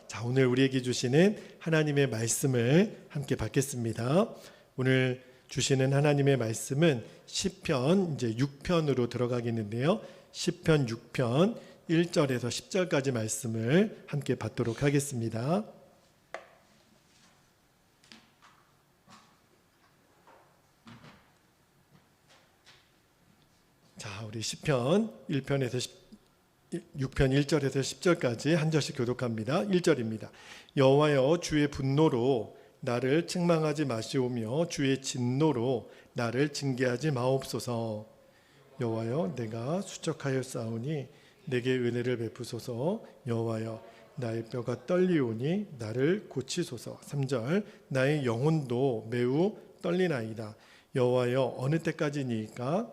자, 오늘 우리에게 주시는 하나님의 말씀을 함께 받겠습니다. 오늘 주시는 하나님의 말씀은 시편 이제 6편으로 들어가겠는데요. 시편 6편 1절에서 10절까지 말씀을 함께 받도록 하겠습니다. 자, 우리 시편 1편에서 6편 1절에서 10절까지 한 절씩 교독합니다. 1절입니다. 여호와여, 주의 분노로 나를 책망하지 마시오며 주의 진노로 나를 징계하지 마옵소서. 여호와여, 내가 수척하였사오니 내게 은혜를 베푸소서. 여호와여, 나의 뼈가 떨리오니 나를 고치소서. 3절. 나의 영혼도 매우 떨리나이다. 여호와여, 어느 때까지니까?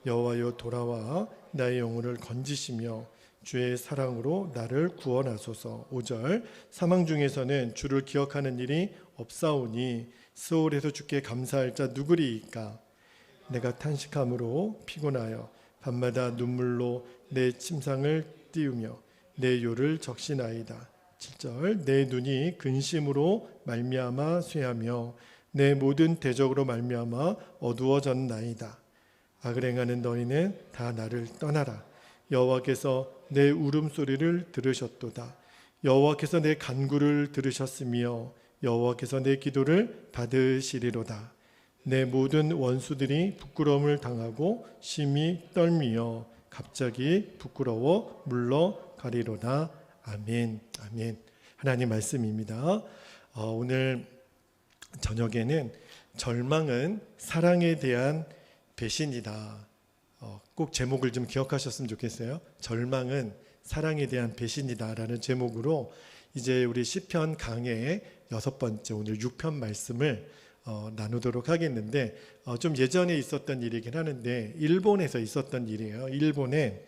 여호와여, 돌아와 나의 영혼을 건지시며 주의 사랑으로 나를 구원하소서. 5절. 사망 중에서는 주를 기억하는 일이 없사오니 스올에서 주께 감사할 자 누구리이까? 내가 탄식함으로 피곤하여 밤마다 눈물로 내 침상을 띄우며 내 요를 적시나이다. 7절. 내 눈이 근심으로 말미암아 쇠하며 내 모든 대적으로 말미암아 어두워졌나이다. 악을 행하는 너희는 다 나를 떠나라. 여호와께서 내 울음소리를 들으셨도다. 여호와께서 내 간구를 들으셨으며 여호와께서 내 기도를 받으시리로다. 내 모든 원수들이 부끄러움을 당하고 심히 떨미어 갑자기 부끄러워 물러가리로다. 아멘. 아멘. 하나님 말씀입니다. 오늘 저녁에는 절망은 사랑에 대한 배신이다. 꼭 제목을 좀 기억하셨으면 좋겠어요. 절망은 사랑에 대한 배신이다라는 제목으로 이제 우리 시편 강해의 6번째 오늘 6편 말씀을 나누도록 하겠는데, 좀 예전에 있었던 일이긴 하는데 일본에서 있었던 일이에요. 일본의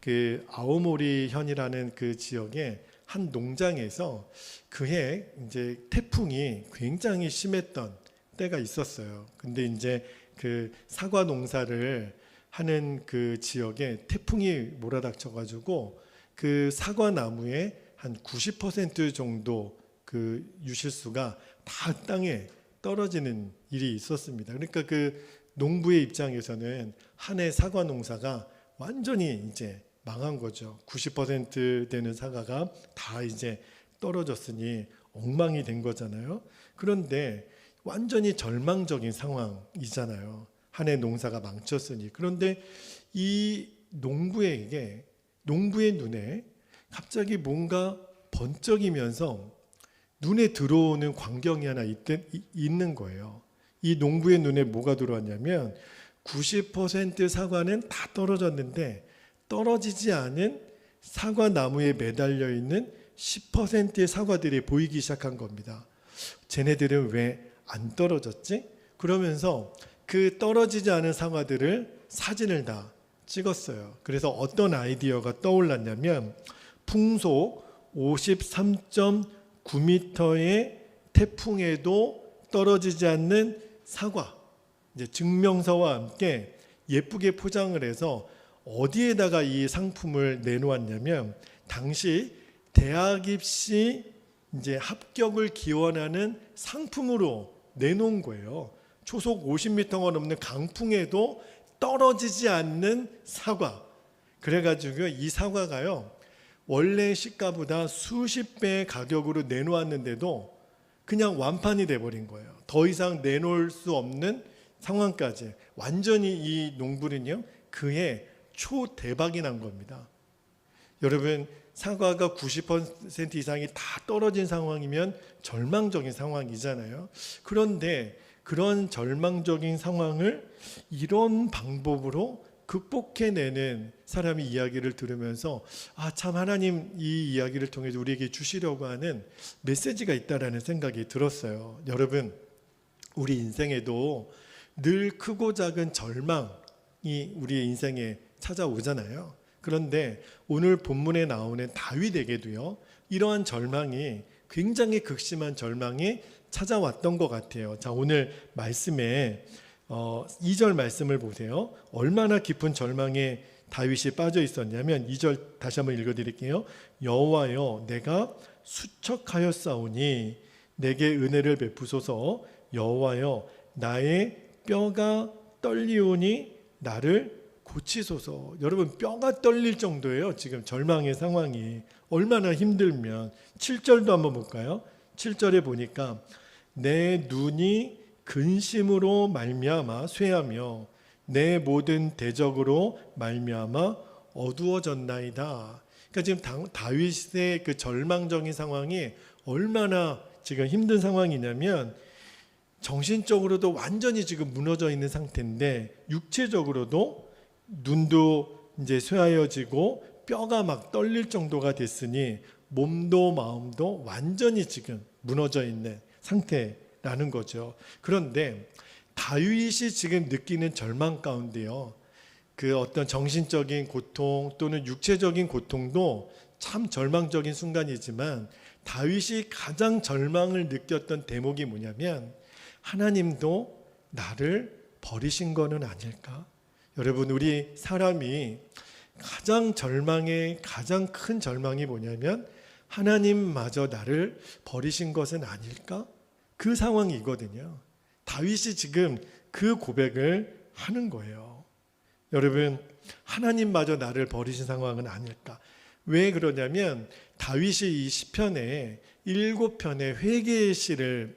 그 아오모리 현이라는 그 지역의 한 농장에서 그해 이제 태풍이 굉장히 심했던 때가 있었어요. 근데 이제 그 사과 농사를 하는 그 지역에 태풍이 몰아닥쳐가지고 그 사과 나무의 한 90% 정도 그 유실수가 다 땅에 떨어지는 일이 있었습니다. 그러니까 그 농부의 입장에서는 한 해 사과 농사가 완전히 이제 망한 거죠. 90% 되는 사과가 다 이제 떨어졌으니 엉망이 된 거잖아요. 그런데 완전히 절망적인 상황이잖아요. 한 해 농사가 망쳤으니. 그런데 이 농부의 눈에 갑자기 뭔가 번쩍이면서 눈에 들어오는 광경이 하나 있는 거예요. 이 농부의 눈에 뭐가 들어왔냐면 90% 사과는 다 떨어졌는데 떨어지지 않은 사과 나무에 매달려 있는 10%의 사과들이 보이기 시작한 겁니다. 쟤네들은 왜 안 떨어졌지? 그러면서 그 떨어지지 않은 사과들을 사진을 다 찍었어요. 그래서 어떤 아이디어가 떠올랐냐면 풍속 53.9m의 태풍에도 떨어지지 않는 사과, 이제 증명서와 함께 예쁘게 포장을 해서 어디에다가 이 상품을 내놓았냐면 당시 대학 입시 이제 합격을 기원하는 상품으로 내놓은 거예요. 초속 50m가 넘는 강풍에도 떨어지지 않는 사과. 그래가지고 이 사과가요, 원래 시가보다 수십 배의 가격으로 내놓았는데도 그냥 완판이 돼버린 거예요. 더 이상 내놓을 수 없는 상황까지. 완전히 이 농부는요, 그해 초대박이 난 겁니다. 여러분, 사과가 90% 이상이 다 떨어진 상황이면 절망적인 상황이잖아요. 그런데 그런 절망적인 상황을 이런 방법으로 극복해내는 사람의 이야기를 들으면서 참 하나님 이 이야기를 통해서 우리에게 주시려고 하는 메시지가 있다라는 생각이 들었어요. 여러분, 우리 인생에도 늘 크고 작은 절망이 우리의 인생에 찾아오잖아요. 그런데 오늘 본문에 나오는 다윗에게도요, 이러한 절망이 굉장히 극심한 절망이 찾아왔던 것 같아요. 자, 오늘 말씀에 2절 말씀을 보세요. 얼마나 깊은 절망에 다윗이 빠져 있었냐면 2절 다시 한번 읽어드릴게요. 여호와여, 내가 수척하였사오니 내게 은혜를 베푸소서. 여호와여, 나의 뼈가 떨리오니 나를 고치소서. 여러분, 뼈가 떨릴 정도예요. 지금 절망의 상황이 얼마나 힘들면. 7절도 한번 볼까요? 7절에 보니까 내 눈이 근심으로 말미암아 쇠하며 내 모든 대적으로 말미암아 어두워졌나이다. 그러니까 지금 다윗의 그 절망적인 상황이 얼마나 지금 힘든 상황이냐면 정신적으로도 완전히 지금 무너져 있는 상태인데 육체적으로도 눈도 이제 쇠하여지고 뼈가 막 떨릴 정도가 됐으니 몸도 마음도 완전히 지금 무너져 있는 상태라는 거죠. 그런데 다윗이 지금 느끼는 절망 가운데요, 그 어떤 정신적인 고통 또는 육체적인 고통도 참 절망적인 순간이지만 다윗이 가장 절망을 느꼈던 대목이 뭐냐면 하나님도 나를 버리신 거는 아닐까? 여러분, 우리 사람이 가장 가장 큰 절망이 뭐냐면 하나님마저 나를 버리신 것은 아닐까? 그 상황이거든요. 다윗이 지금 그 고백을 하는 거예요. 여러분, 하나님마저 나를 버리신 상황은 아닐까? 왜 그러냐면 다윗이 이 시편에 7편의 회개의 시를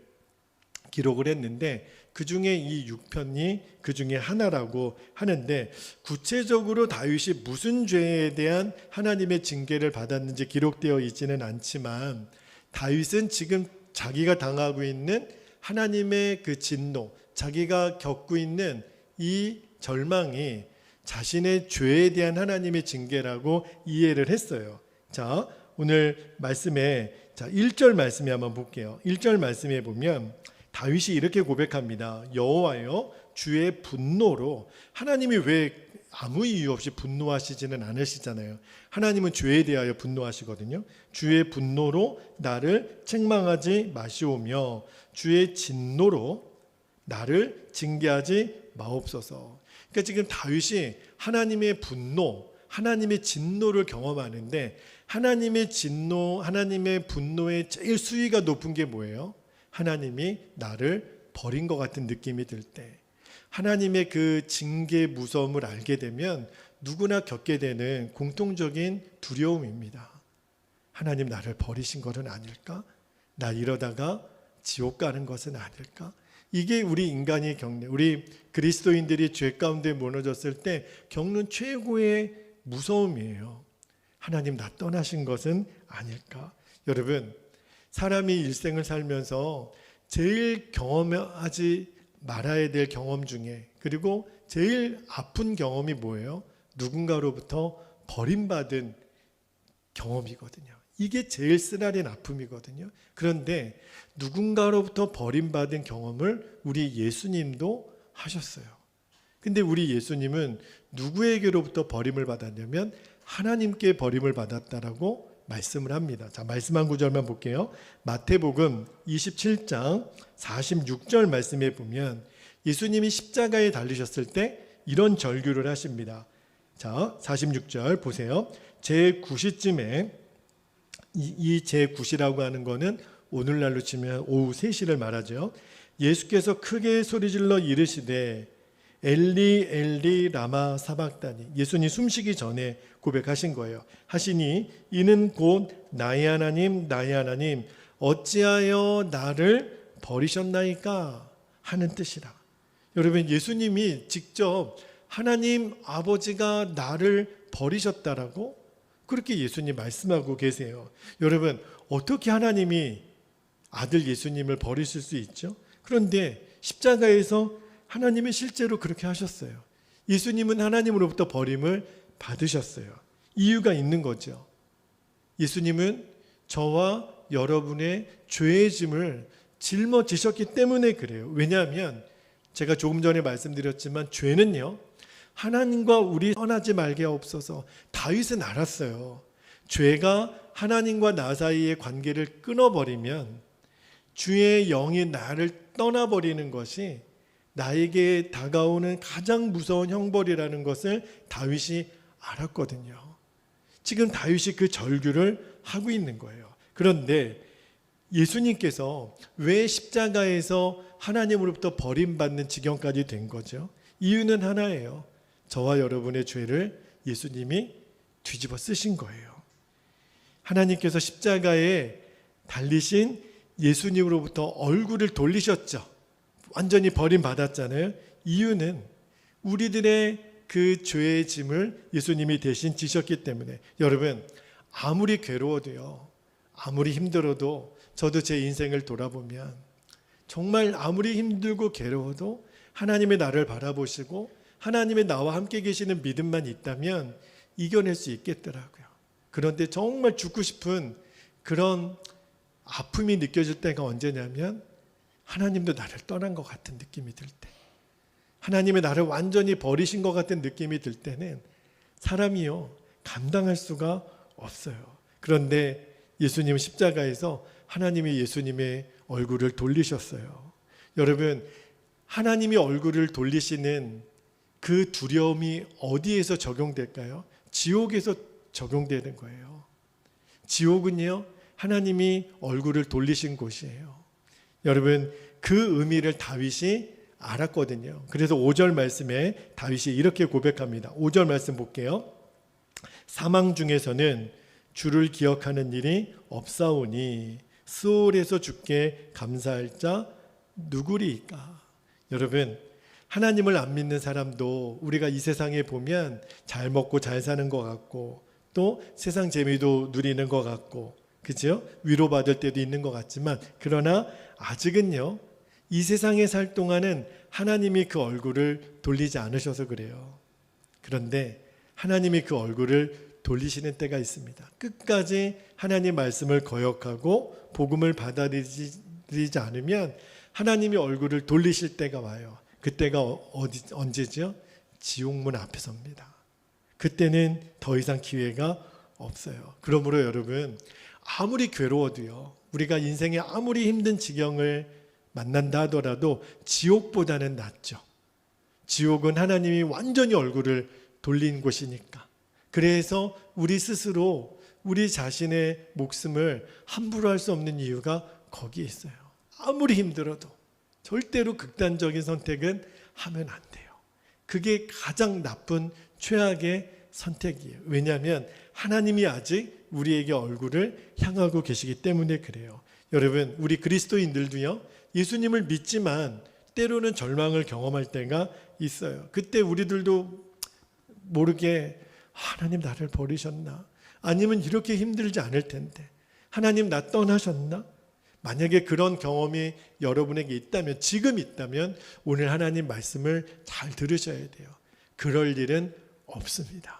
기록을 했는데 그 중에 이 6편이 그 중에 하나라고 하는데 구체적으로 다윗이 무슨 죄에 대한 하나님의 징계를 받았는지 기록되어 있지는 않지만 다윗은 지금 자기가 당하고 있는 하나님의 그 진노, 자기가 겪고 있는 이 절망이 자신의 죄에 대한 하나님의 징계라고 이해를 했어요. 자, 오늘 말씀에 1절 말씀에 한번 볼게요. 1절 말씀에 보면 다윗이 이렇게 고백합니다. 여호와여, 주의 분노로. 하나님이 왜 아무 이유 없이 분노하시지는 않으시잖아요. 하나님은 죄에 대하여 분노하시거든요. 주의 분노로 나를 책망하지 마시오며 주의 진노로 나를 징계하지 마옵소서. 그러니까 지금 다윗이 하나님의 분노, 하나님의 진노를 경험하는데 하나님의 진노, 하나님의 분노의 제일 수위가 높은 게 뭐예요? 하나님이 나를 버린 것 같은 느낌이 들 때, 하나님의 그 징계 무서움을 알게 되면 누구나 겪게 되는 공통적인 두려움입니다. 하나님 나를 버리신 것은 아닐까? 나 이러다가 지옥 가는 것은 아닐까? 이게 우리 인간이 겪는, 우리 그리스도인들이 죄 가운데 무너졌을 때 겪는 최고의 무서움이에요. 하나님 나 떠나신 것은 아닐까? 여러분, 사람이 일생을 살면서 제일 경험하지 말아야 될 경험 중에, 그리고 제일 아픈 경험이 뭐예요? 누군가로부터 버림받은 경험이거든요. 이게 제일 쓰라린 아픔이거든요. 그런데 누군가로부터 버림받은 경험을 우리 예수님도 하셨어요. 근데 우리 예수님은 누구에게로부터 버림을 받았냐면 하나님께 버림을 받았다라고 말씀을 합니다. 자, 말씀 한 구절만 볼게요. 마태복음 27장 46절 말씀에 보면 예수님이 십자가에 달리셨을 때 이런 절규를 하십니다. 자, 46절 보세요. 제9시쯤에 이 제9시라고 하는 거는 오늘날로 치면 오후 3시를 말하죠. 예수께서 크게 소리질러 이르시되 엘리 엘리 라마 사박다니. 예수님 숨쉬기 전에 고백하신 거예요. 하시니 이는 곧 나의 하나님 나의 하나님 어찌하여 나를 버리셨나이까 하는 뜻이라. 여러분, 예수님이 직접 하나님 아버지가 나를 버리셨다라고 그렇게 예수님 말씀하고 계세요. 여러분, 어떻게 하나님이 아들 예수님을 버리실 수 있죠? 그런데 십자가에서 하나님이 실제로 그렇게 하셨어요. 예수님은 하나님으로부터 버림을 받으셨어요. 이유가 있는 거죠. 예수님은 저와 여러분의 죄의 짐을 짊어지셨기 때문에 그래요. 왜냐하면 제가 조금 전에 말씀드렸지만 죄는요, 하나님과 우리 떠나지 말게 하옵소서. 다윗은 알았어요. 죄가 하나님과 나 사이의 관계를 끊어버리면 주의 영이 나를 떠나버리는 것이 나에게 다가오는 가장 무서운 형벌이라는 것을 다윗이 알았거든요. 지금 다윗이 그 절규를 하고 있는 거예요. 그런데 예수님께서 왜 십자가에서 하나님으로부터 버림받는 지경까지 된 거죠? 이유는 하나예요. 저와 여러분의 죄를 예수님이 뒤집어 쓰신 거예요. 하나님께서 십자가에 달리신 예수님으로부터 얼굴을 돌리셨죠. 완전히 버림받았잖아요. 이유는 우리들의 그 죄의 짐을 예수님이 대신 지셨기 때문에. 여러분, 아무리 괴로워도요, 아무리 힘들어도, 저도 제 인생을 돌아보면 정말 아무리 힘들고 괴로워도 하나님의 나를 바라보시고 하나님의 나와 함께 계시는 믿음만 있다면 이겨낼 수 있겠더라고요. 그런데 정말 죽고 싶은 그런 아픔이 느껴질 때가 언제냐면 하나님도 나를 떠난 것 같은 느낌이 들 때, 하나님의 나를 완전히 버리신 것 같은 느낌이 들 때는 사람이요 감당할 수가 없어요. 그런데 예수님 십자가에서 하나님이 예수님의 얼굴을 돌리셨어요. 여러분, 하나님이 얼굴을 돌리시는 그 두려움이 어디에서 적용될까요? 지옥에서 적용되는 거예요. 지옥은요, 하나님이 얼굴을 돌리신 곳이에요. 여러분, 그 의미를 다윗이 알았거든요. 그래서 5절 말씀에 다윗이 이렇게 고백합니다. 5절 말씀 볼게요. 사망 중에서는 주를 기억하는 일이 없사오니 스올에서 주께 감사할 자 누구리이까? 여러분, 하나님을 안 믿는 사람도 우리가 이 세상에 보면 잘 먹고 잘 사는 것 같고 또 세상 재미도 누리는 것 같고, 그죠? 위로받을 때도 있는 것 같지만, 그러나 아직은요, 이 세상에 살 동안은 하나님이 그 얼굴을 돌리지 않으셔서 그래요. 그런데 하나님이 그 얼굴을 돌리시는 때가 있습니다. 끝까지 하나님 말씀을 거역하고 복음을 받아들이지 않으면 하나님이 얼굴을 돌리실 때가 와요. 그때가 언제죠? 지옥문 앞에서입니다. 그때는 더 이상 기회가 없어요. 그러므로 여러분, 아무리 괴로워도요, 우리가 인생에 아무리 힘든 지경을 만난다 하더라도 지옥보다는 낫죠. 지옥은 하나님이 완전히 얼굴을 돌린 곳이니까. 그래서 우리 스스로 우리 자신의 목숨을 함부로 할 수 없는 이유가 거기에 있어요. 아무리 힘들어도 절대로 극단적인 선택은 하면 안 돼요. 그게 가장 나쁜 최악의 선택이에요. 왜냐하면 하나님이 아직 우리에게 얼굴을 향하고 계시기 때문에 그래요. 여러분, 우리 그리스도인들도요, 예수님을 믿지만 때로는 절망을 경험할 때가 있어요. 그때 우리들도 모르게 하나님 나를 버리셨나? 아니면 이렇게 힘들지 않을 텐데 하나님 나 떠나셨나? 만약에 그런 경험이 여러분에게 있다면, 지금 있다면 오늘 하나님 말씀을 잘 들으셔야 돼요. 그럴 일은 없습니다.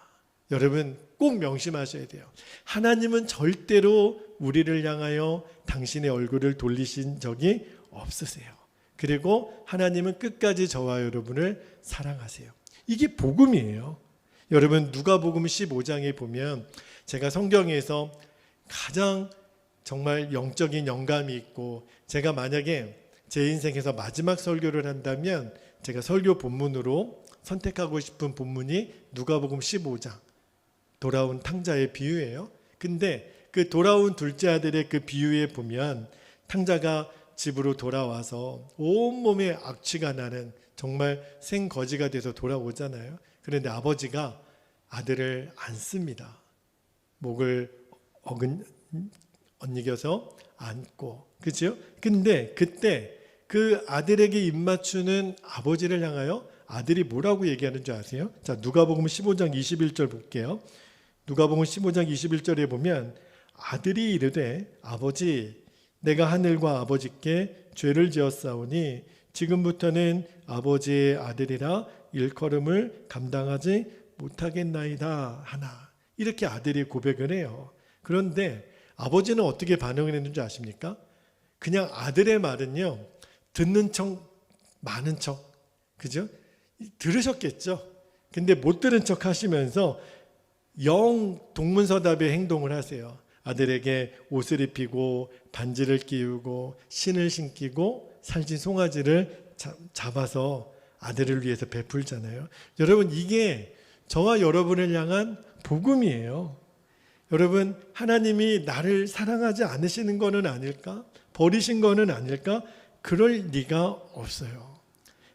여러분, 꼭 명심하셔야 돼요. 하나님은 절대로 우리를 향하여 당신의 얼굴을 돌리신 적이 없으세요. 그리고 하나님은 끝까지 저와 여러분을 사랑하세요. 이게 복음이에요. 여러분, 누가복음 15장에 보면 제가 성경에서 가장 정말 영적인 영감이 있고, 제가 만약에 제 인생에서 마지막 설교를 한다면 제가 설교 본문으로 선택하고 싶은 본문이 누가복음 15장 돌아온 탕자의 비유예요. 근데 그 돌아온 둘째 아들의 그 비유에 보면 탕자가 집으로 돌아와서 온몸에 악취가 나는 정말 생거지가 돼서 돌아오잖아요. 그런데 아버지가 아들을 안습니다. 목을 엇이겨서 안고, 그죠? 근데 그때 그 아들에게 입맞추는 아버지를 향하여 아들이 뭐라고 얘기하는 줄 아세요? 자, 누가복음 15장 21절 볼게요. 누가복음 15장 21절에 보면 아들이 이르되 아버지, 내가 하늘과 아버지께 죄를 지었사오니 지금부터는 아버지의 아들이라 일컬음을 감당하지 못하겠나이다 하나. 이렇게 아들이 고백을 해요. 그런데 아버지는 어떻게 반응을 했는지 아십니까? 그냥 아들의 말은요, 듣는 척 많은 척, 그죠? 들으셨겠죠? 근데 못 들은 척 하시면서 영 동문서답의 행동을 하세요. 아들에게 옷을 입히고 반지를 끼우고 신을 신기고 살찐 송아지를 잡아서 아들을 위해서 베풀잖아요. 여러분, 이게 저와 여러분을 향한 복음이에요. 여러분, 하나님이 나를 사랑하지 않으시는 거는 아닐까? 버리신 거는 아닐까? 그럴 리가 없어요.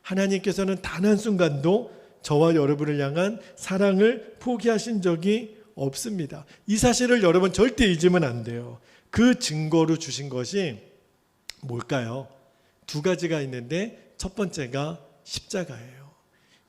하나님께서는 단 한순간도 저와 여러분을 향한 사랑을 포기하신 적이 없습니다. 이 사실을 여러분 절대 잊으면 안 돼요. 그 증거로 주신 것이 뭘까요? 두 가지가 있는데 첫 번째가 십자가예요.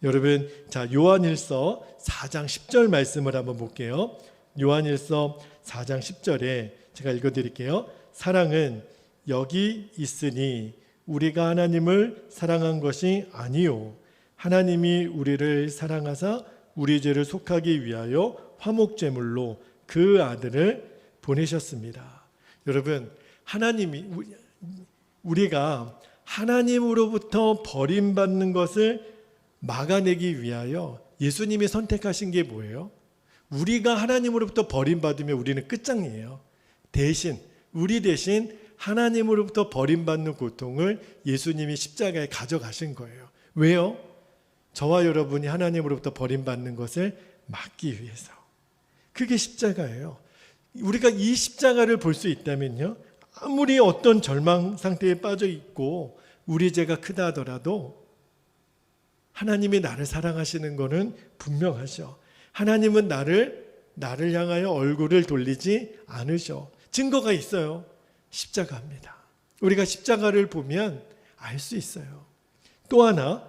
여러분, 자, 요한일서 4장 10절 말씀을 한번 볼게요. 요한일서 4장 10절에 제가 읽어드릴게요. 사랑은 여기 있으니 우리가 하나님을 사랑한 것이 아니요 하나님이 우리를 사랑하사 우리 죄를 속하기 위하여 화목제물로 그 아들을 보내셨습니다. 여러분, 하나님이 우리가 하나님으로부터 버림받는 것을 막아내기 위하여 예수님이 선택하신 게 뭐예요? 우리가 하나님으로부터 버림받으면 우리는 끝장이에요. 우리 대신 하나님으로부터 버림받는 고통을 예수님이 십자가에 가져가신 거예요. 왜요? 저와 여러분이 하나님으로부터 버림받는 것을 막기 위해서. 그게 십자가예요. 우리가 이 십자가를 볼 수 있다면요, 아무리 어떤 절망 상태에 빠져 있고 우리 죄가 크다 하더라도 하나님이 나를 사랑하시는 것은 분명하죠. 하나님은 나를 향하여 얼굴을 돌리지 않으셔. 증거가 있어요. 십자가입니다. 우리가 십자가를 보면 알 수 있어요. 또 하나,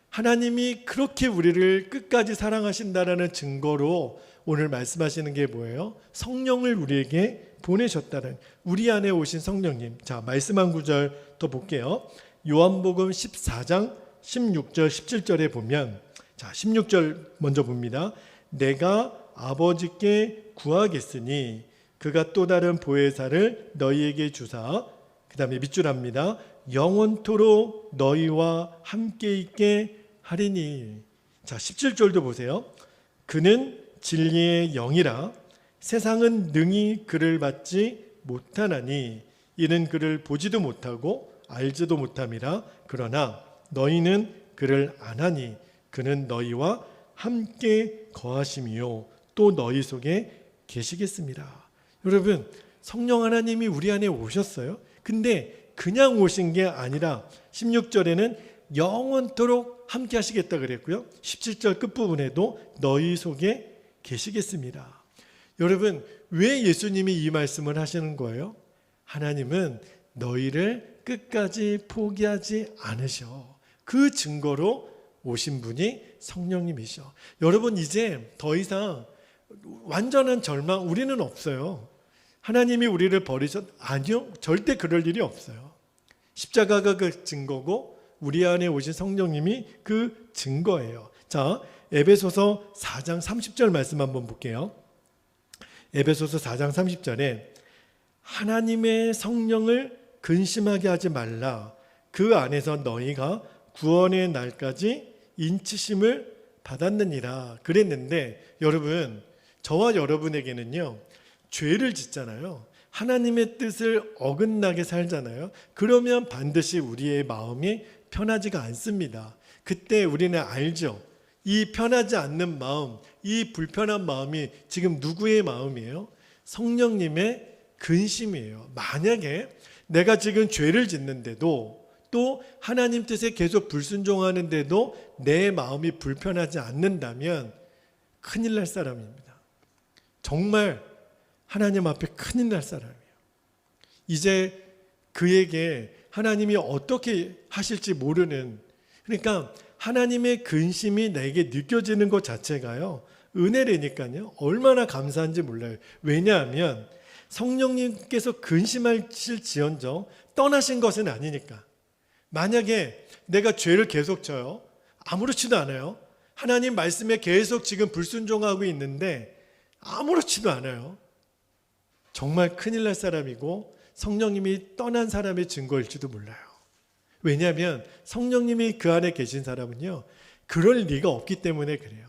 하나님이 그렇게 우리를 끝까지 사랑하신다라는 증거로 오늘 말씀하시는 게 뭐예요? 성령을 우리에게 보내셨다는, 우리 안에 오신 성령님. 자, 말씀 한 구절 더 볼게요. 요한복음 14장 16절 17절에 보면, 자, 16절 먼저 봅니다. 내가 아버지께 구하겠으니 그가 또 다른 보혜사를 너희에게 주사, 그 다음에 밑줄 합니다. 영원토록 너희와 함께 있게 하리니. 자, 17절도 보세요. 그는 진리의 영이라 세상은 능히 그를 받지 못하나니 이는 그를 보지도 못하고 알지도 못함이라. 그러나 너희는 그를 아나니 그는 너희와 함께 거하심이요 또 너희 속에 계시겠습니다. 여러분, 성령 하나님이 우리 안에 오셨어요. 근데 그냥 오신 게 아니라 16절에는 영원토록 함께 하시겠다 그랬고요. 17절 끝부분에도 너희 속에 계시겠습니다. 여러분, 왜 예수님이 이 말씀을 하시는 거예요? 하나님은 너희를 끝까지 포기하지 않으셔. 그 증거로 오신 분이 성령님이셔. 여러분, 이제 더 이상 완전한 절망 우리는 없어요. 하나님이 우리를 아니요, 절대 그럴 일이 없어요. 십자가가 그 증거고 우리 안에 오신 성령님이 그 증거예요. 자, 에베소서 4장 30절 말씀 한번 볼게요. 에베소서 4장 30절에 하나님의 성령을 근심하게 하지 말라. 그 안에서 너희가 구원의 날까지 인치심을 받았느니라 그랬는데, 여러분, 저와 여러분에게는요, 죄를 짓잖아요. 하나님의 뜻을 어긋나게 살잖아요. 그러면 반드시 우리의 마음이 편하지가 않습니다. 그때 우리는 알죠. 이 편하지 않는 마음, 이 불편한 마음이 지금 누구의 마음이에요? 성령님의 근심이에요. 만약에 내가 지금 죄를 짓는데도 또 하나님 뜻에 계속 불순종하는데도 내 마음이 불편하지 않는다면 큰일 날 사람입니다. 정말 하나님 앞에 큰일 날 사람이에요. 이제 그에게 하나님이 어떻게 하실지 모르는, 그러니까 하나님의 근심이 내게 느껴지는 것 자체가요, 은혜라니까요. 얼마나 감사한지 몰라요. 왜냐하면 성령님께서 근심하실지언정 떠나신 것은 아니니까. 만약에 내가 죄를 계속 져요, 아무렇지도 않아요. 하나님 말씀에 계속 지금 불순종하고 있는데 아무렇지도 않아요. 정말 큰일 날 사람이고 성령님이 떠난 사람의 증거일지도 몰라요. 왜냐하면 성령님이 그 안에 계신 사람은요, 그럴 리가 없기 때문에 그래요.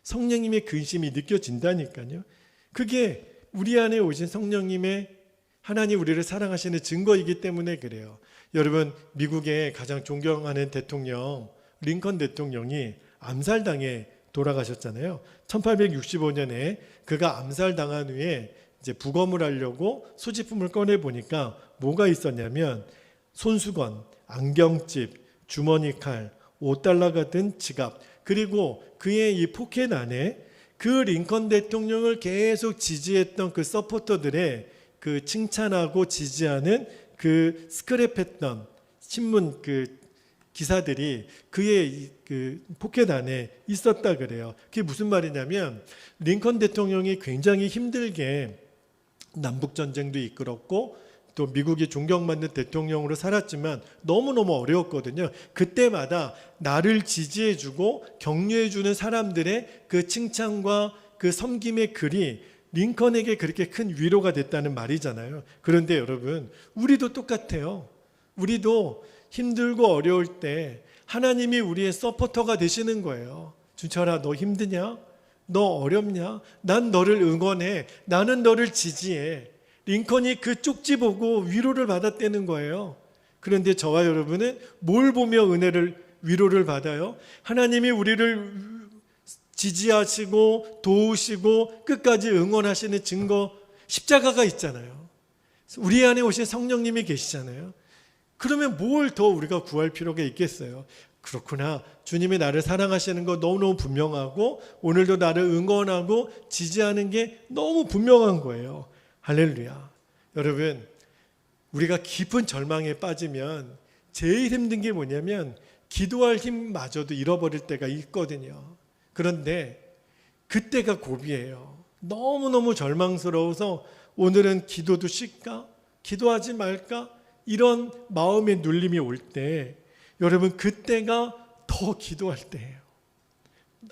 성령님의 근심이 느껴진다니까요. 그게 우리 안에 오신 성령님의, 하나님 우리를 사랑하시는 증거이기 때문에 그래요. 여러분, 미국의 가장 존경하는 대통령 링컨 대통령이 암살당해 돌아가셨잖아요. 1865년에 그가 암살당한 후에 이제 부검을 하려고 소지품을 꺼내 보니까 뭐가 있었냐면 손수건, 안경집, 주머니 칼, $5 같은 지갑, 그리고 그의 이 포켓 안에 그 링컨 대통령을 계속 지지했던 그 서포터들의 그 칭찬하고 지지하는 그 스크랩했던 신문 그 기사들이 그의 그 포켓 안에 있었다 그래요. 그게 무슨 말이냐면 링컨 대통령이 굉장히 힘들게 남북 전쟁도 이끌었고 또 미국이 존경받는 대통령으로 살았지만 너무너무 어려웠거든요. 그때마다 나를 지지해주고 격려해주는 사람들의 그 칭찬과 그 섬김의 글이 링컨에게 그렇게 큰 위로가 됐다는 말이잖아요. 그런데 여러분, 우리도 똑같아요. 우리도 힘들고 어려울 때 하나님이 우리의 서포터가 되시는 거예요. 준철아, 너 힘드냐? 너 어렵냐? 난 너를 응원해. 나는 너를 지지해. 링컨이 그 쪽지 보고 위로를 받았다는 거예요. 그런데 저와 여러분은 뭘 보며 위로를 받아요? 하나님이 우리를 지지하시고 도우시고 끝까지 응원하시는 증거, 십자가가 있잖아요. 우리 안에 오신 성령님이 계시잖아요. 그러면 뭘 더 우리가 구할 필요가 있겠어요? 그렇구나. 주님이 나를 사랑하시는 거 너무너무 분명하고 오늘도 나를 응원하고 지지하는 게 너무 분명한 거예요. 할렐루야. 여러분, 우리가 깊은 절망에 빠지면 제일 힘든 게 뭐냐면 기도할 힘마저도 잃어버릴 때가 있거든요. 그런데 그때가 고비예요. 너무너무 절망스러워서 오늘은 기도도 쉴까? 기도하지 말까? 이런 마음의 눌림이 올 때 여러분, 그때가 더 기도할 때예요.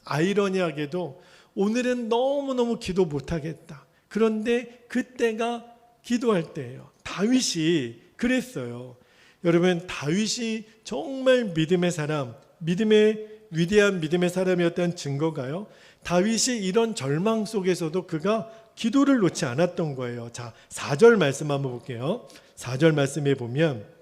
아이러니하게도 오늘은 너무너무 기도 못하겠다. 그런데 그때가 기도할 때예요. 다윗이 그랬어요. 여러분, 다윗이 정말 믿음의 사람, 위대한 믿음의 사람이었다는 증거가요. 다윗이 이런 절망 속에서도 그가 기도를 놓지 않았던 거예요. 자, 4절 말씀 한번 볼게요. 4절 말씀에 보면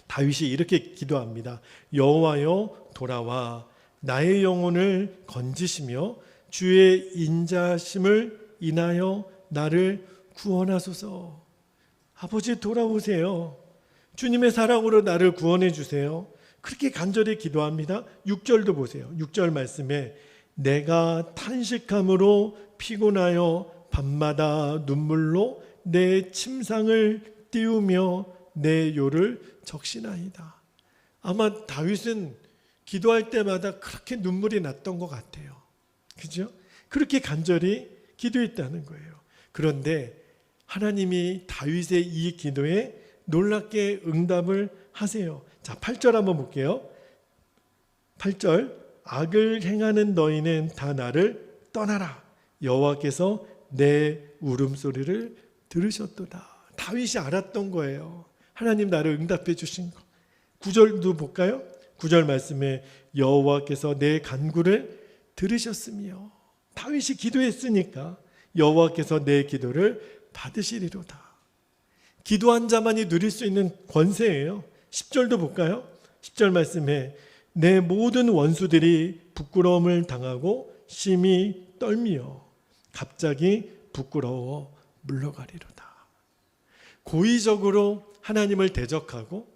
다윗이 이렇게 기도합니다. 여호와여, 돌아와 나의 영혼을 건지시며 주의 인자심을 인하여 나를 구원하소서. 아버지, 돌아오세요. 주님의 사랑으로 나를 구원해 주세요. 그렇게 간절히 기도합니다. 6절도 보세요. 6절 말씀에 내가 탄식함으로 피곤하여 밤마다 눈물로 내 침상을 띄우며 내 요를 적시나이다. 아마 다윗은 기도할 때마다 그렇게 눈물이 났던 것 같아요. 그죠? 그렇게 간절히 기도했다는 거예요. 그런데 하나님이 다윗의 이 기도에 놀랍게 응답을 하세요. 자, 8절 한번 볼게요. 8절, 악을 행하는 너희는 다 나를 떠나라. 여호와께서 내 울음소리를 들으셨도다. 다윗이 알았던 거예요. 하나님 나를 응답해 주신 거. 9절도 볼까요? 9절 말씀에 여호와께서 내 간구를 들으셨으며, 다윗이 기도했으니까 여호와께서 내 기도를 받으시리로다. 기도한 자만이 누릴 수 있는 권세예요. 10절도 볼까요? 10절 말씀에 내 모든 원수들이 부끄러움을 당하고 심히 떨미어 갑자기 부끄러워 물러가리로다. 고의적으로 하나님을 대적하고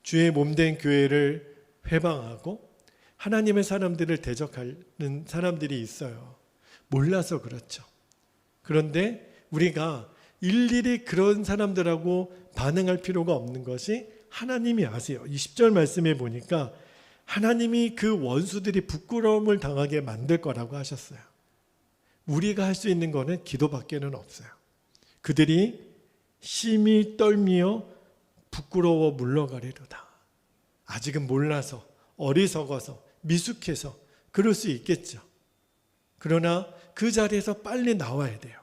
주의 몸된 교회를 회방하고 하나님의 사람들을 대적하는 사람들이 있어요. 몰라서 그렇죠. 그런데 우리가 일일이 그런 사람들하고 반응할 필요가 없는 것이 하나님이 아세요. 20절 말씀에 보니까 하나님이 그 원수들이 부끄러움을 당하게 만들 거라고 하셨어요. 우리가 할 수 있는 거는 기도밖에는 없어요. 그들이 심히 떨미어 부끄러워 물러가리로다. 아직은 몰라서, 어리석어서, 미숙해서 그럴 수 있겠죠. 그러나 그 자리에서 빨리 나와야 돼요.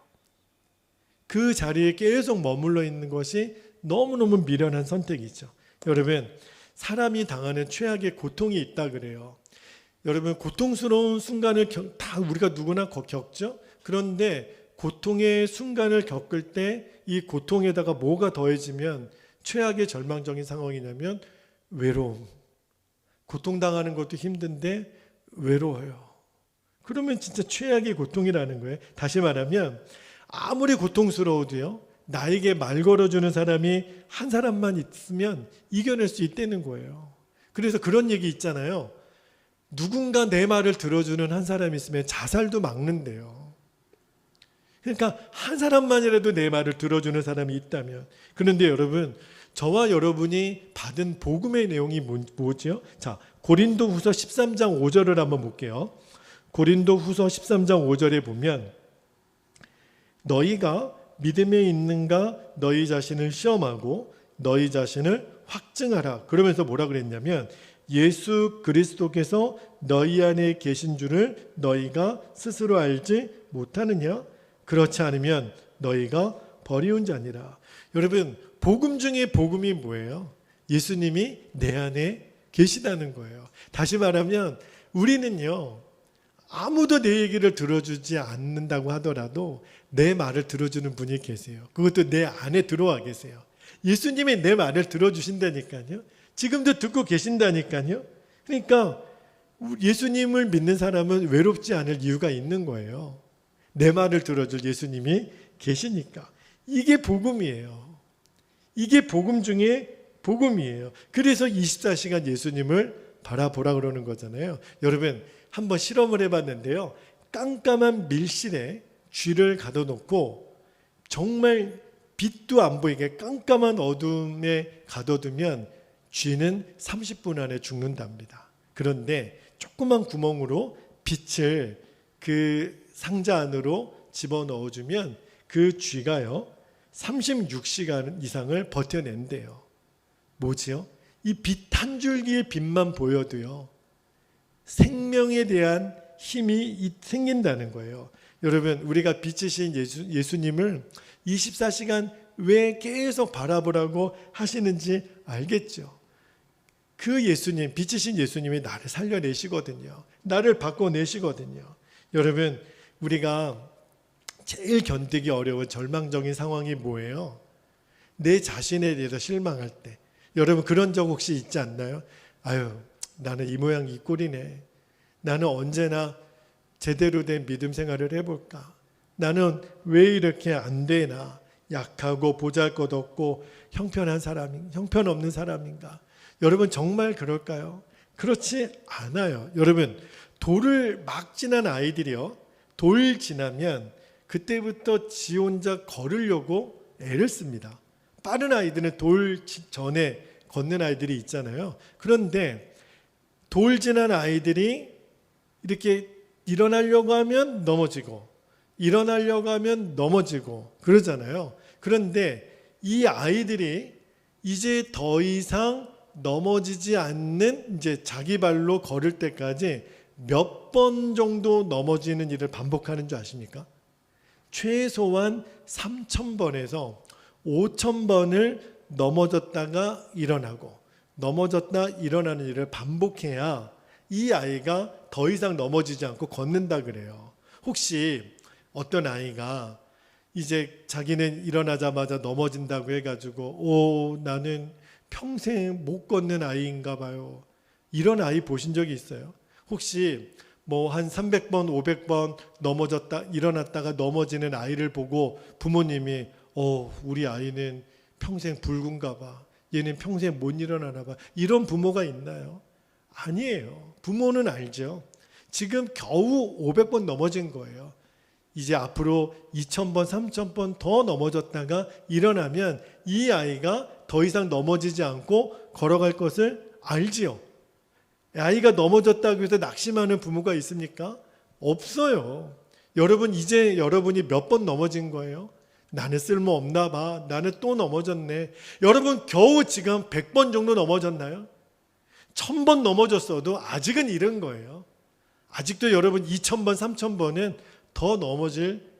그 자리에 계속 머물러 있는 것이 너무너무 미련한 선택이죠. 여러분, 사람이 당하는 최악의 고통이 있다 그래요. 여러분, 고통스러운 순간을 다 우리가 누구나 겪죠. 그런데 고통의 순간을 겪을 때 이 고통에다가 뭐가 더해지면 최악의 절망적인 상황이냐면 외로움. 고통당하는 것도 힘든데 외로워요. 그러면 진짜 최악의 고통이라는 거예요. 다시 말하면 아무리 고통스러워도요, 나에게 말 걸어주는 사람이 한 사람만 있으면 이겨낼 수 있다는 거예요. 그래서 그런 얘기 있잖아요. 누군가 내 말을 들어주는 한 사람이 있으면 자살도 막는데요. 그러니까 한 사람만이라도 내 말을 들어주는 사람이 있다면. 그런데 여러분, 저와 여러분이 받은 복음의 내용이 뭐죠? 자, 고린도후서 13장 5절을 한번 볼게요. 고린도후서 13장 5절에 보면 너희가 믿음에 있는가 너희 자신을 시험하고 너희 자신을 확증하라. 그러면서 뭐라 그랬냐면 예수 그리스도께서 너희 안에 계신 줄을 너희가 스스로 알지 못하느냐? 그렇지 않으면 너희가 버리운 자니라. 여러분, 복음 중에 복음이 뭐예요? 예수님이 내 안에 계시다는 거예요. 다시 말하면 우리는요, 아무도 내 얘기를 들어주지 않는다고 하더라도 내 말을 들어주는 분이 계세요. 그것도 내 안에 들어와 계세요. 예수님이 내 말을 들어주신다니까요. 지금도 듣고 계신다니까요. 그러니까 예수님을 믿는 사람은 외롭지 않을 이유가 있는 거예요. 내 말을 들어줄 예수님이 계시니까. 이게 복음이에요. 이게 복음 중에 복음이에요. 그래서 24시간 예수님을 바라보라 그러는 거잖아요. 여러분, 한번 실험을 해봤는데요. 깜깜한 밀실에 쥐를 가둬놓고 정말 빛도 안 보이게 깜깜한 어둠에 가둬두면 쥐는 30분 안에 죽는답니다. 그런데 조그만 구멍으로 빛을 그 상자 안으로 집어넣어주면 그 쥐가요 36시간 이상을 버텨낸대요. 뭐지요? 이 빛 한 줄기의 빛만 보여도요 생명에 대한 힘이 생긴다는 거예요. 여러분, 우리가 빛이신 예수님을 24시간 왜 계속 바라보라고 하시는지 알겠죠? 그 예수님, 빛이신 예수님이 나를 살려내시거든요. 나를 바꿔내시거든요. 여러분, 우리가 제일 견디기 어려운 절망적인 상황이 뭐예요? 내 자신에 대해서 실망할 때. 여러분, 그런 적 혹시 있지 않나요? 아유, 나는 이 모양 이 꼴이네. 나는 언제나 제대로 된 믿음 생활을 해볼까? 나는 왜 이렇게 안 되나? 약하고 보잘것없고 형편없는 사람인가? 여러분, 정말 그럴까요? 그렇지 않아요. 여러분, 돌을 막 지난 아이들이요, 돌 지나면 그때부터 지 혼자 걸으려고 애를 씁니다. 빠른 아이들은 돌 전에 걷는 아이들이 있잖아요. 그런데 돌 지난 아이들이 이렇게 일어나려고 하면 넘어지고 일어나려고 하면 넘어지고 그러잖아요. 그런데 이 아이들이 이제 더 이상 넘어지지 않는 이제 자기 발로 걸을 때까지 몇 번 정도 넘어지는 일을 반복하는 줄 아십니까? 최소한 3,000번에서 5,000번을 넘어졌다가 일어나고 넘어졌다 일어나는 일을 반복해야 이 아이가 더 이상 넘어지지 않고 걷는다 그래요. 혹시 어떤 아이가 이제 자기는 일어나자마자 넘어진다고 해가지고 나는 평생 못 걷는 아이인가 봐요. 이런 아이 보신 적이 있어요? 혹시 뭐 한 300번, 500번 넘어졌다 일어났다가 넘어지는 아이를 보고 부모님이 우리 아이는 평생 붉은가 봐. 얘는 평생 못 일어나나 봐. 이런 부모가 있나요? 아니에요. 부모는 알죠. 지금 겨우 500번 넘어진 거예요. 이제 앞으로 2,000번, 3,000번 더 넘어졌다가 일어나면 이 아이가 더 이상 넘어지지 않고 걸어갈 것을 알지요. 아이가 넘어졌다고 해서 낙심하는 부모가 있습니까? 없어요. 여러분, 이제 여러분이 몇 번 넘어진 거예요? 나는 쓸모없나 봐. 나는 또 넘어졌네. 여러분, 겨우 지금 100번 정도 넘어졌나요? 1,000번 넘어졌어도 아직은 이른 거예요. 아직도 여러분 2,000번, 3,000번은 더 넘어질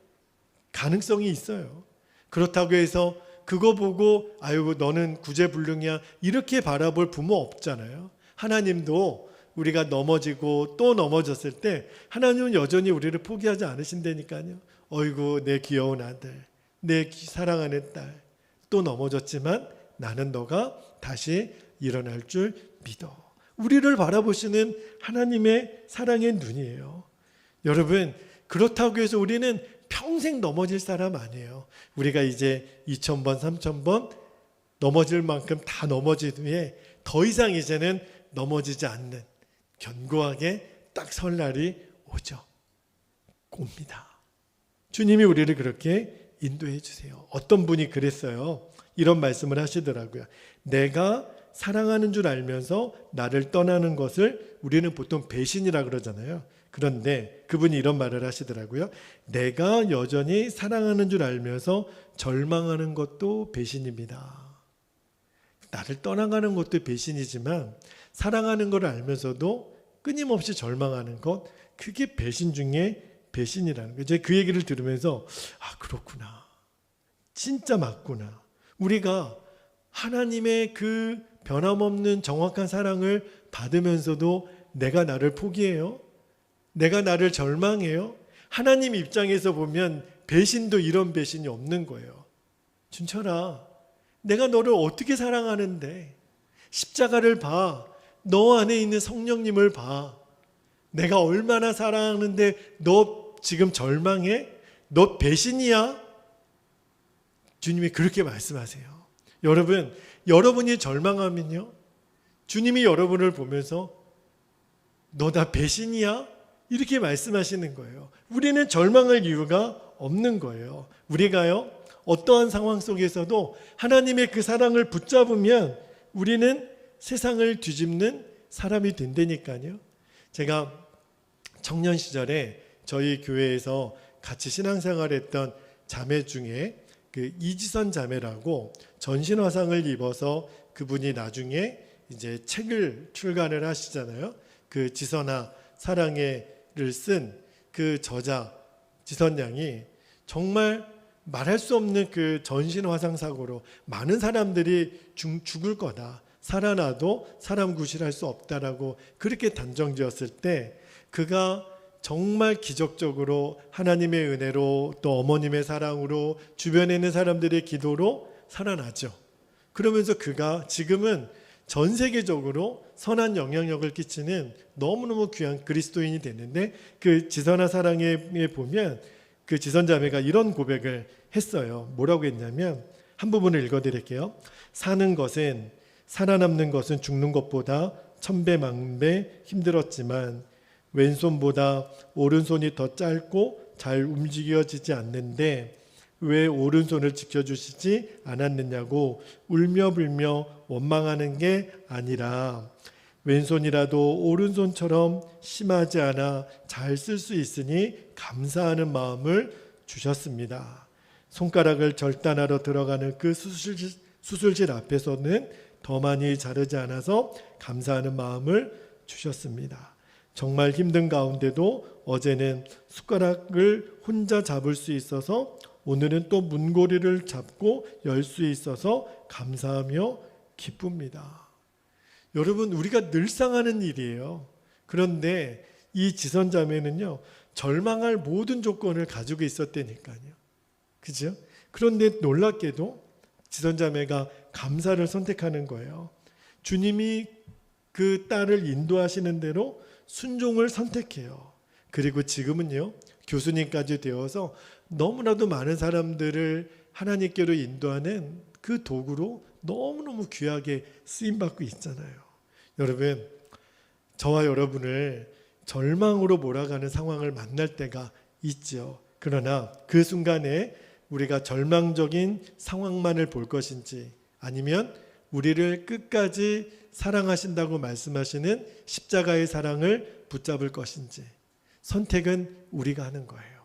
가능성이 있어요. 그렇다고 해서 그거 보고 아이고 너는 구제불능이야 이렇게 바라볼 부모 없잖아요. 하나님도 우리가 넘어지고 또 넘어졌을 때 하나님은 여전히 우리를 포기하지 않으신다니까요. 어이구 내 귀여운 아들, 내 사랑하는 딸, 또 넘어졌지만 나는 너가 다시 일어날 줄 믿어. 우리를 바라보시는 하나님의 사랑의 눈이에요. 여러분, 그렇다고 해서 우리는 평생 넘어질 사람 아니에요. 우리가 이제 2000번, 3000번 넘어질 만큼 다 넘어진 후에 더 이상 이제는 넘어지지 않는 견고하게 딱 설 날이 오죠. 옵니다. 주님이 우리를 그렇게 인도해 주세요. 어떤 분이 그랬어요. 이런 말씀을 하시더라고요. 내가 사랑하는 줄 알면서 나를 떠나는 것을 우리는 보통 배신이라 그러잖아요. 그런데 그분이 이런 말을 하시더라고요. 내가 여전히 사랑하는 줄 알면서 절망하는 것도 배신입니다. 나를 떠나가는 것도 배신이지만 사랑하는 걸 알면서도 끊임없이 절망하는 것, 그게 배신 중에 배신이라는 거예요. 제가 그 얘기를 들으면서 그렇구나. 진짜 맞구나. 우리가 하나님의 그 변함없는 정확한 사랑을 받으면서도 내가 나를 포기해요? 내가 나를 절망해요? 하나님 입장에서 보면 배신도 이런 배신이 없는 거예요. 준철아, 내가 너를 어떻게 사랑하는데 십자가를 봐. 너 안에 있는 성령님을 봐. 내가 얼마나 사랑하는데 너 지금 절망해? 너 배신이야? 주님이 그렇게 말씀하세요. 여러분, 여러분이 절망하면요, 주님이 여러분을 보면서 너 나 배신이야? 이렇게 말씀하시는 거예요. 우리는 절망할 이유가 없는 거예요. 우리가요, 어떠한 상황 속에서도 하나님의 그 사랑을 붙잡으면 우리는 세상을 뒤집는 사람이 된다니까요. 제가 청년 시절에 저희 교회에서 같이 신앙생활했던 자매 중에 그 이지선 자매라고 전신화상을 입어서 그분이 나중에 이제 책을 출간을 하시잖아요. 그 지선아 사랑해를 쓴 그 저자 지선 양이 정말 말할 수 없는 그 전신화상 사고로 많은 사람들이 죽을 거다. 살아나도 사람 구실할 수 없다라고 그렇게 단정지었을 때 그가 정말 기적적으로 하나님의 은혜로 또 어머님의 사랑으로 주변에 있는 사람들의 기도로 살아나죠. 그러면서 그가 지금은 전 세계적으로 선한 영향력을 끼치는 너무너무 귀한 그리스도인이 됐는데 그 지선아 사랑에 보면 그 지선자매가 이런 고백을 했어요. 뭐라고 했냐면 한 부분을 읽어드릴게요. 사는 것은 살아남는 것은 죽는 것보다 천배만배 힘들었지만 왼손보다 오른손이 더 짧고 잘 움직여지지 않는데 왜 오른손을 지켜주시지 않았느냐고 울며불며 원망하는 게 아니라 왼손이라도 오른손처럼 심하지 않아 잘 쓸 수 있으니 감사하는 마음을 주셨습니다. 손가락을 절단하러 들어가는 그 수술실 앞에서는 더 많이 자르지 않아서 감사하는 마음을 주셨습니다. 정말 힘든 가운데도 어제는 숟가락을 혼자 잡을 수 있어서 오늘은 또 문고리를 잡고 열 수 있어서 감사하며 기쁩니다. 여러분, 우리가 늘상 하는 일이에요. 그런데 이 지선자매는요, 절망할 모든 조건을 가지고 있었다니까요. 그죠? 그런데 놀랍게도 지선자매가 감사를 선택하는 거예요. 주님이 그 딸을 인도하시는 대로 순종을 선택해요. 그리고 지금은요, 교수님까지 되어서 너무나도 많은 사람들을 하나님께로 인도하는 그 도구로 너무너무 귀하게 쓰임받고 있잖아요. 여러분, 저와 여러분을 절망으로 몰아가는 상황을 만날 때가 있죠. 그러나 그 순간에 우리가 절망적인 상황만을 볼 것인지 아니면 우리를 끝까지 사랑하신다고 말씀하시는 십자가의 사랑을 붙잡을 것인지 선택은 우리가 하는 거예요.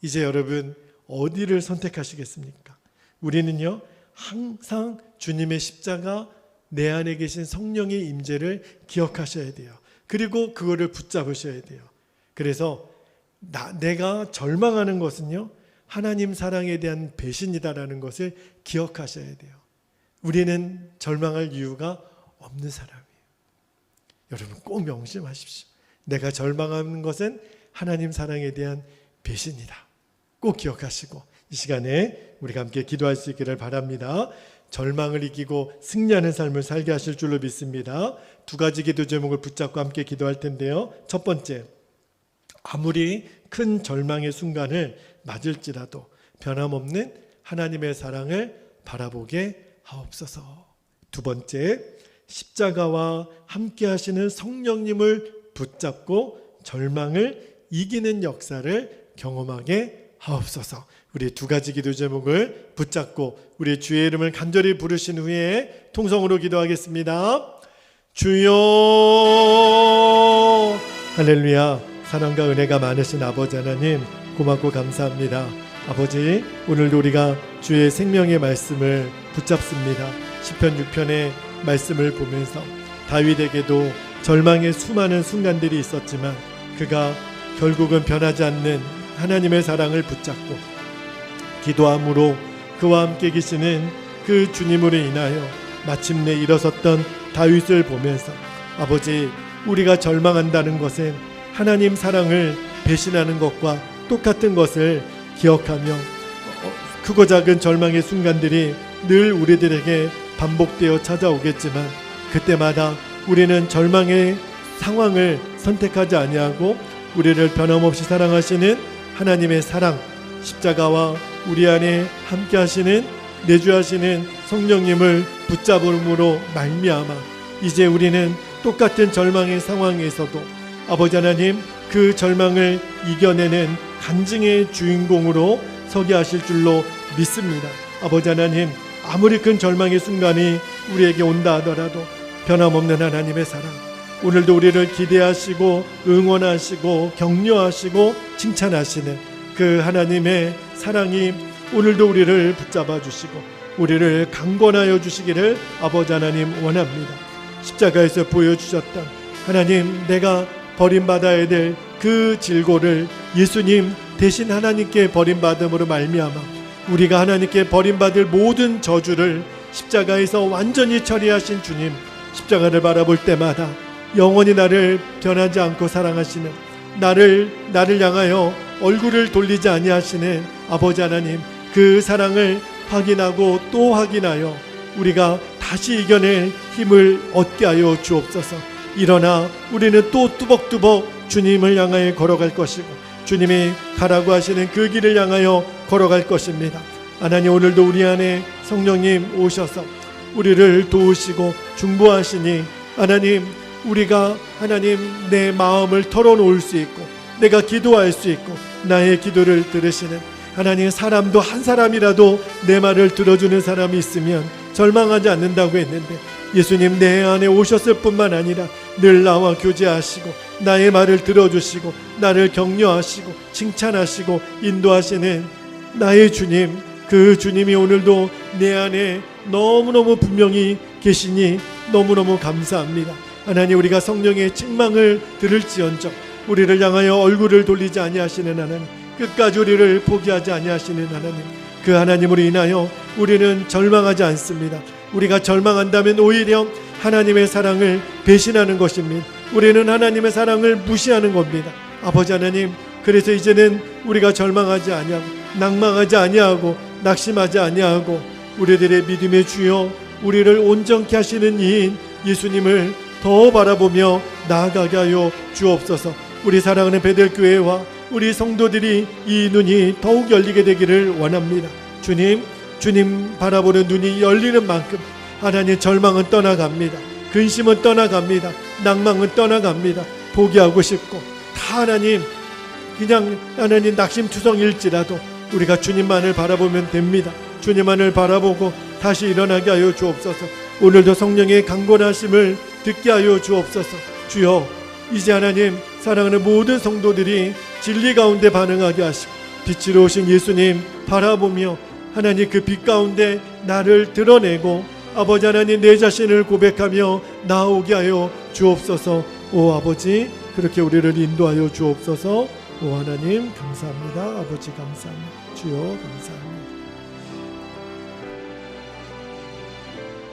이제 여러분 어디를 선택하시겠습니까? 우리는요, 항상 주님의 십자가, 내 안에 계신 성령의 임재를 기억하셔야 돼요. 그리고 그거를 붙잡으셔야 돼요. 그래서 내가 절망하는 것은요, 하나님 사랑에 대한 배신이다라는 것을 기억하셔야 돼요. 우리는 절망할 이유가 없는 사람이에요. 여러분 꼭 명심하십시오. 내가 절망하는 것은 하나님 사랑에 대한 배신이다. 꼭 기억하시고 이 시간에 우리가 함께 기도할 수 있기를 바랍니다. 절망을 이기고 승리하는 삶을 살게 하실 줄로 믿습니다. 두 가지 기도 제목을 붙잡고 함께 기도할 텐데요. 첫 번째, 아무리 큰 절망의 순간을 맞을지라도 변함없는 하나님의 사랑을 바라보게 하옵소서. 두 번째, 십자가와 함께 하시는 성령님을 붙잡고 절망을 이기는 역사를 경험하게 하옵소서. 우리 두 가지 기도 제목을 붙잡고 우리 주의 이름을 간절히 부르신 후에 통성으로 기도하겠습니다. 주여. 할렐루야. 사랑과 은혜가 많으신 아버지 하나님, 고맙고 감사합니다. 아버지, 오늘도 우리가 주의 생명의 말씀을 붙잡습니다. 시편 6편의 말씀을 보면서 다윗에게도 절망의 수많은 순간들이 있었지만 그가 결국은 변하지 않는 하나님의 사랑을 붙잡고 기도함으로 그와 함께 계시는 그 주님으로 인하여 마침내 일어섰던 다윗을 보면서 아버지, 우리가 절망한다는 것은 하나님 사랑을 배신하는 것과 똑같은 것을 기억하며 크고 작은 절망의 순간들이 늘 우리들에게 반복되어 찾아오겠지만 그때마다 우리는 절망의 상황을 선택하지 아니하고 우리를 변함없이 사랑하시는 하나님의 사랑, 십자가와 우리 안에 함께 하시는 내주하시는 성령님을 붙잡음으로 말미암아 이제 우리는 똑같은 절망의 상황에서도 아버지 하나님, 그 절망을 이겨내는 간증의 주인공으로 서게 하실 줄로 믿습니다. 아버지 하나님, 아무리 큰 절망의 순간이 우리에게 온다 하더라도 변함없는 하나님의 사랑, 오늘도 우리를 기대하시고 응원하시고 격려하시고 칭찬하시는 그 하나님의 사랑이 오늘도 우리를 붙잡아 주시고 우리를 강권하여 주시기를 아버지 하나님 원합니다. 십자가에서 보여주셨던 하나님, 내가 버림받아야 될 그 질고를 예수님 대신 하나님께 버림받음으로 말미암아 우리가 하나님께 버림받을 모든 저주를 십자가에서 완전히 처리하신 주님, 십자가를 바라볼 때마다 영원히 나를 변하지 않고 사랑하시는 나를 향하여 얼굴을 돌리지 아니하시는 아버지 하나님, 그 사랑을 확인하고 또 확인하여 우리가 다시 이겨낼 힘을 얻게 하여 주옵소서. 일어나 우리는 또 뚜벅뚜벅 주님을 향하여 걸어갈 것이고 주님이 가라고 하시는 그 길을 향하여 걸어갈 것입니다. 하나님, 오늘도 우리 안에 성령님 오셔서 우리를 도우시고 중보하시니 하나님, 우리가 하나님 내 마음을 털어놓을 수 있고 내가 기도할 수 있고 나의 기도를 들으시는 하나님, 사람도 한 사람이라도 내 말을 들어주는 사람이 있으면 절망하지 않는다고 했는데 예수님 내 안에 오셨을 뿐만 아니라 늘 나와 교제하시고 나의 말을 들어주시고 나를 격려하시고 칭찬하시고 인도하시는 나의 주님, 그 주님이 오늘도 내 안에 너무너무 분명히 계시니 너무너무 감사합니다. 하나님, 우리가 성령의 책망을 들을지언정 우리를 향하여 얼굴을 돌리지 아니하시는 하나님, 끝까지 우리를 포기하지 아니하시는 하나님, 그 하나님으로 인하여 우리는 절망하지 않습니다. 우리가 절망한다면 오히려 하나님의 사랑을 배신하는 것입니다. 우리는 하나님의 사랑을 무시하는 겁니다. 아버지 하나님, 그래서 이제는 우리가 절망하지 아니하고 낭망하지 아니하고 낙심하지 아니하고 우리들의 믿음의 주여 우리를 온전케 하시는 이인 예수님을 더 바라보며 나아가게 하여 주옵소서. 우리 사랑하는 베델교회와 우리 성도들이 이 눈이 더욱 열리게 되기를 원합니다. 주님 바라보는 눈이 열리는 만큼 하나님, 절망은 떠나갑니다. 근심은 떠나갑니다. 낭망은 떠나갑니다. 포기하고 싶고 다 하나님, 그냥 하나님 낙심투성일지라도 우리가 주님만을 바라보면 됩니다. 주님만을 바라보고 다시 일어나게 하여 주옵소서. 오늘도 성령의 강권하심을 듣게 하여 주옵소서. 주여, 이제 하나님 사랑하는 모든 성도들이 진리 가운데 반응하게 하시고 빛으로 오신 예수님 바라보며 하나님 그 빛 가운데 나를 드러내고 아버지 하나님 내 자신을 고백하며 나오게 하여 주옵소서. 오 아버지, 그렇게 우리를 인도하여 주옵소서. 오 하나님 감사합니다. 아버지 감사합니다. 주여 감사합니다.